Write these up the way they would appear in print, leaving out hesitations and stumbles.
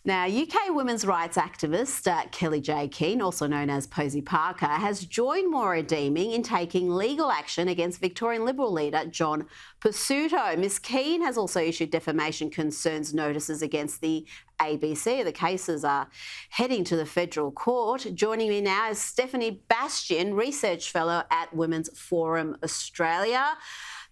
Now, UK women's rights activist Kellie-Jay Keen, also known as Posy Parker, has joined Moira Deeming in taking legal action against Victorian Liberal leader John Pesutto. Ms Keen has also issued defamation concerns notices against the ABC. The cases are heading to the federal court. Joining me now is Stephanie Bastiaan, Research Fellow at Women's Forum Australia.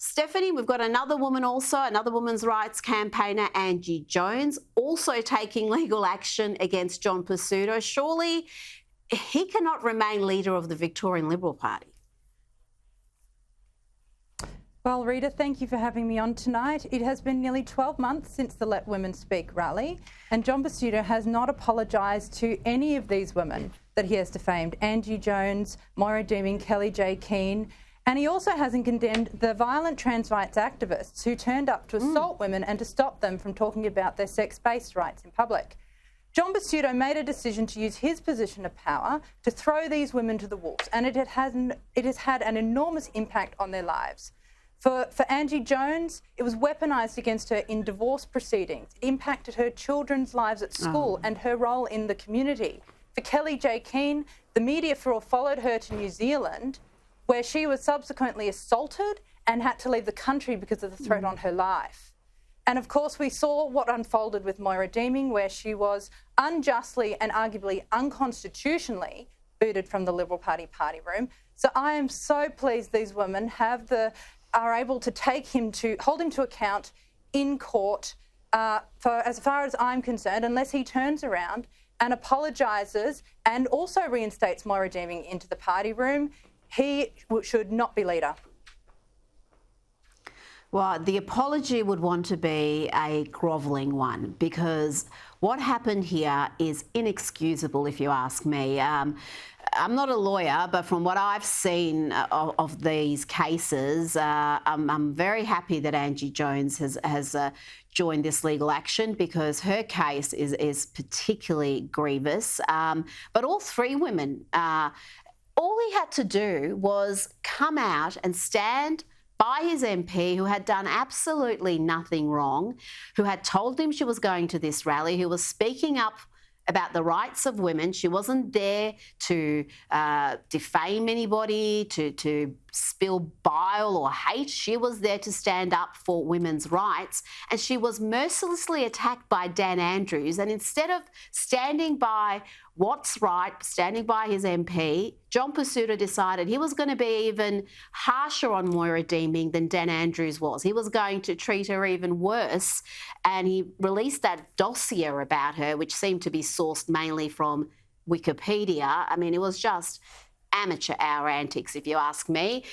Stephanie, we've got another woman also, another women's rights campaigner, Angie Jones, also taking legal action against John Pesutto. Surely he cannot remain leader of the Victorian Liberal Party. Well, Rita, thank you for having me on tonight. It has been nearly 12 months since the Let Women Speak rally, and John Pesutto has not apologised to any of these women that he has defamed: Angie Jones, Moira Deeming, Kellie-Jay Keen. And he also hasn't condemned the violent trans rights activists who turned up to assault women and to stop them from talking about their sex-based rights in public. John Pesutto made a decision to use his position of power to throw these women to the wolves, and it has had an enormous impact on their lives. For Angie Jones, it was weaponised against her in divorce proceedings. It impacted her children's lives at school and her role in the community. For Kellie-Jay Keen, the media followed her to New Zealand, where she was subsequently assaulted and had to leave the country because of the threat on her life. And of course, we saw what unfolded with Moira Deeming, where she was unjustly and arguably unconstitutionally booted from the Liberal Party room. So I am so pleased these women are able to hold him to account in court for as far as I'm concerned, unless he turns around and apologises and also reinstates Moira Deeming into the party room. He should not be leader. Well, the apology would want to be a grovelling one, because what happened here is inexcusable, if you ask me. I'm not a lawyer, but from what I've seen of these cases, I'm very happy that Angie Jones has joined this legal action, because her case is particularly grievous. But all three women, all he had to do was come out and stand by his MP, who had done absolutely nothing wrong, who had told him she was going to this rally, who was speaking up about the rights of women. She wasn't there to defame anybody, to spill bile or hate. She was there to stand up for women's rights, and she was mercilessly attacked by Dan Andrews. And instead of standing by what's right, standing by his MP, John Pesutto decided he was going to be even harsher on Moira Deeming than Dan Andrews was. He was going to treat her even worse, and he released that dossier about her, which seemed to be sourced mainly from Wikipedia. I mean, it was just amateur hour antics, if you ask me.